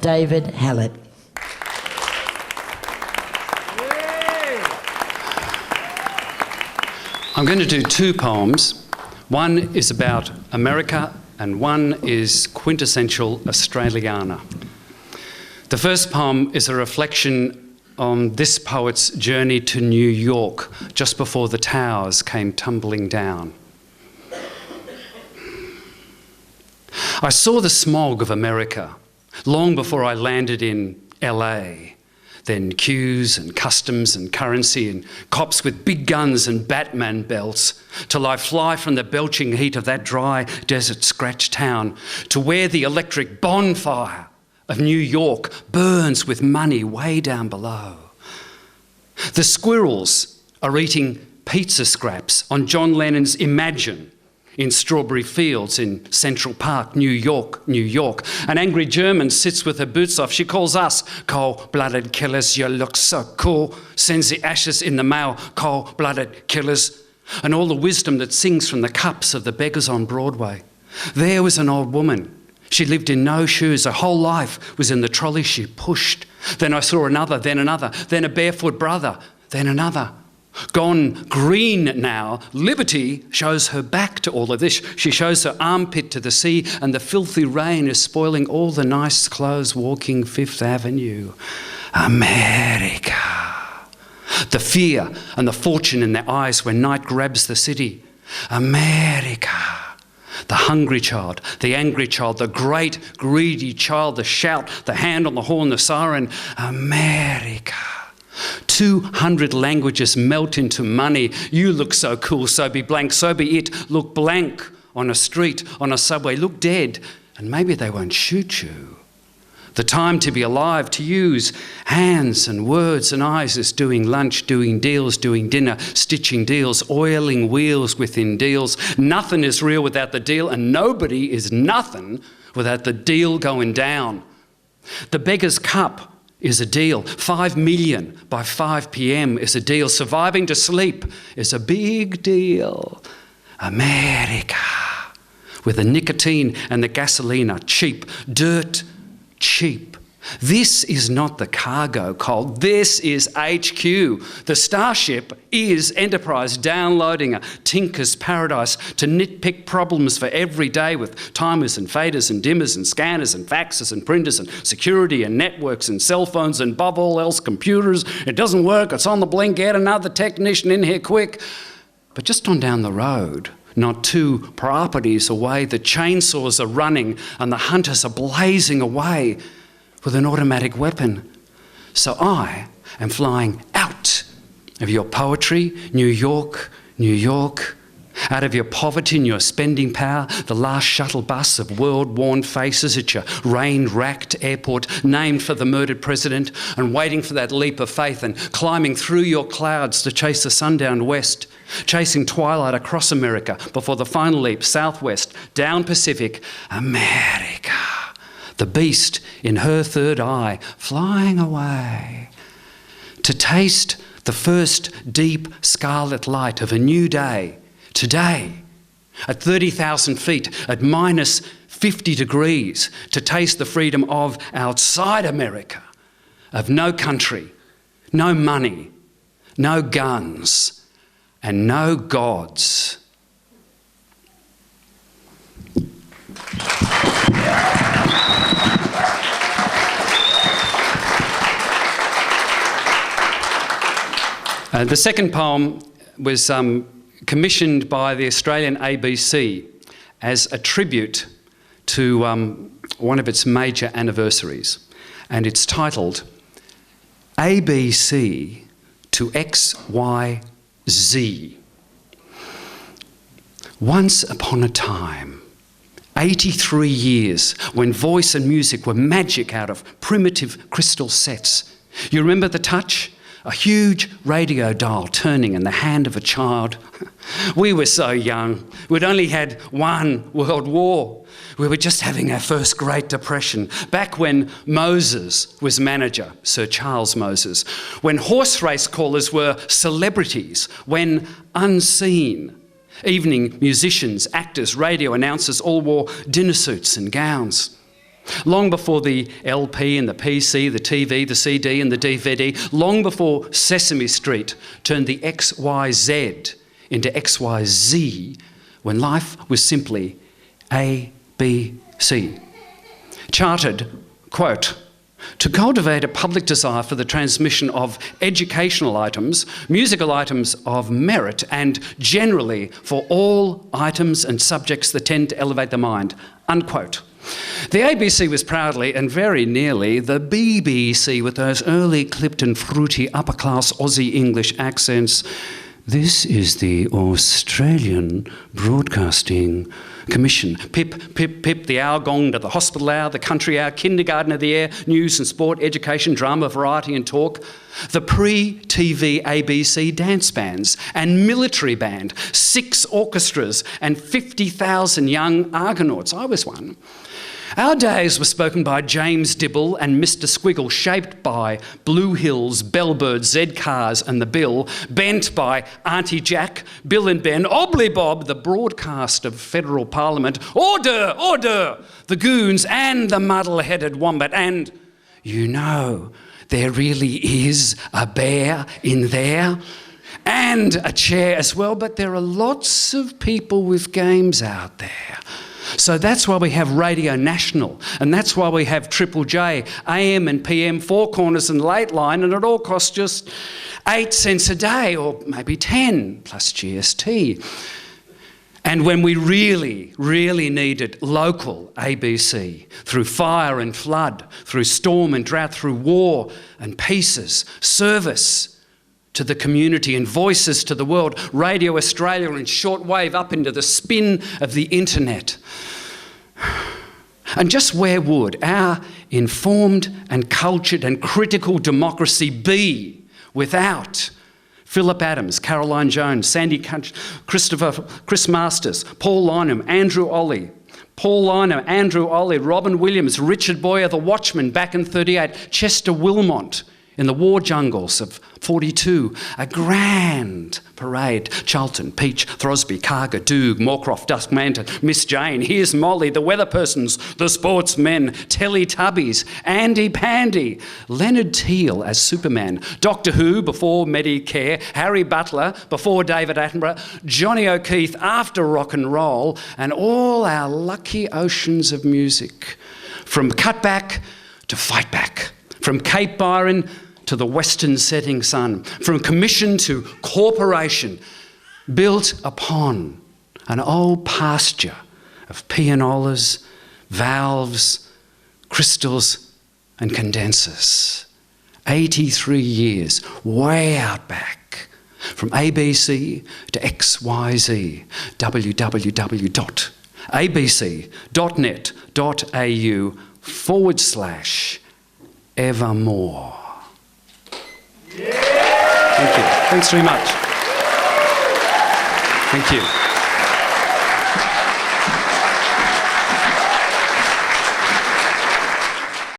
David Hallett. I'm going to do two poems. One is about America and one is quintessential Australiana. The first poem is a reflection on this poet's journey to New York just before the towers came tumbling down. I saw the smog of America long before I landed in LA. Then queues and customs and currency and cops with big guns and Batman belts, till I fly from the belching heat of that dry desert scratch town to where the electric bonfire of New York burns with money way down below. The squirrels are eating pizza scraps on John Lennon's Imagine in Strawberry Fields in Central Park, New York, New York. An angry German sits with her boots off. She calls us cold-blooded killers. You look so cool. Sends the ashes in the mail, cold-blooded killers. And all the wisdom that sings from the cups of the beggars on Broadway. There was an old woman. She lived in no shoes. Her whole life was in the trolley she pushed. Then I saw another, then a barefoot brother, then another. Gone green now, Liberty shows her back to all of this. She shows her armpit to the sea, and the filthy rain is spoiling all the nice clothes walking Fifth Avenue. America. The fear and the fortune in their eyes when night grabs the city. America. The hungry child, the angry child, the great greedy child, the shout, the hand on the horn, the siren. America. 200 languages melt into money. You look so cool, so be blank, so be it. Look blank on a street, on a subway. Look dead, and maybe they won't shoot you. The time to be alive, to use hands and words and eyes is doing lunch, doing deals, doing dinner, stitching deals, oiling wheels within deals. Nothing is real without the deal, and nobody is nothing without the deal going down. The beggar's cup is a deal. 5 million by 5 p.m. is a deal. Surviving to sleep is a big deal. America, where the nicotine and the gasoline are cheap, dirt cheap. This is not the cargo, Cole. This is HQ. The Starship is Enterprise downloading a tinker's paradise to nitpick problems for every day with timers and faders and dimmers and scanners and faxes and printers and security and networks and cell phones and above all else computers. It doesn't work. It's on the blink. Get another technician in here quick. But just on down the road, not 2 properties away, the chainsaws are running and the hunters are blazing away with an automatic weapon. So I am flying out of your poetry, New York, New York, out of your poverty and your spending power, the last shuttle bus of world-worn faces at your rain-racked airport, named for the murdered president, and waiting for that leap of faith and climbing through your clouds to chase the sundown west, chasing twilight across America before the final leap southwest, down Pacific, America. The beast in her third eye, flying away, to taste the first deep scarlet light of a new day, today, at 30,000 feet, at minus 50 degrees, to taste the freedom of outside America, of no country, no money, no guns, and no gods. The second poem was commissioned by the Australian ABC as a tribute to one of its major anniversaries, and it's titled ABC to XYZ. Once upon a time, 83 years, when voice and music were magic out of primitive crystal sets. You remember the touch? A huge radio dial turning in the hand of a child. We were so young. We'd only had one world war. We were just having our first Great Depression, back when Moses was manager, Sir Charles Moses, when horse race callers were celebrities, when unseen, evening musicians, actors, radio announcers all wore dinner suits and gowns. Long before the LP and the PC, the TV, the CD and the DVD, long before Sesame Street turned the XYZ into XYZ, when life was simply ABC. Chartered, quote, to cultivate a public desire for the transmission of educational items, musical items of merit, and generally for all items and subjects that tend to elevate the mind, unquote. The ABC was proudly and very nearly the BBC with those early clipped and fruity upper-class Aussie English accents. This is the Australian Broadcasting Commission. Pip, pip, pip, the hour gong to the hospital hour, the country hour, kindergarten of the air, news and sport, education, drama, variety and talk. The pre-TV ABC dance bands and military band, 6 orchestras and 50,000 young Argonauts. I was one. Our days were spoken by James Dibble and Mr Squiggle, shaped by Blue Hills, Bellbird, Z-Cars and the Bill, bent by Auntie Jack, Bill and Ben, Obley Bob, the broadcast of Federal Parliament, Order, Order, the Goons and the muddle-headed Wombat. And, you know, there really is a bear in there and a chair as well, but there are lots of people with games out there. So that's why we have Radio National, and that's why we have Triple J, AM and PM, Four Corners and Late Line, and it all costs just 8 cents a day, or maybe 10 plus GST. And when we really, really needed local ABC, through fire and flood, through storm and drought, through war and peaces, service to the community and voices to the world, Radio Australia and shortwave up into the spin of the internet. And just where would our informed and cultured and critical democracy be without Philip Adams, Caroline Jones, Sandy Christopher, Chris Masters, Paul Lynham, Andrew Olley, Robin Williams, Richard Boyer, the Watchman back in 38, Chester Wilmot in the war jungles of 42, a grand parade. Charlton, Peach, Throsby, Carger, Doog, Moorcroft, Duskmanton, Miss Jane, Here's Molly, the weather persons, the sportsmen, Teletubbies, Andy Pandy, Leonard Teal as Superman, Doctor Who before Medicare, Harry Butler before David Attenborough, Johnny O'Keefe after rock and roll, and all our lucky oceans of music, from cutback to fight back, from Cape Byron to the western setting sun, from commission to corporation, built upon an old pasture of pianolas, valves, crystals and condensers. 83 years, way out back, from ABC to XYZ, www.abc.net.au/evermore. Yeah. Thank you. Thanks very much. Thank you.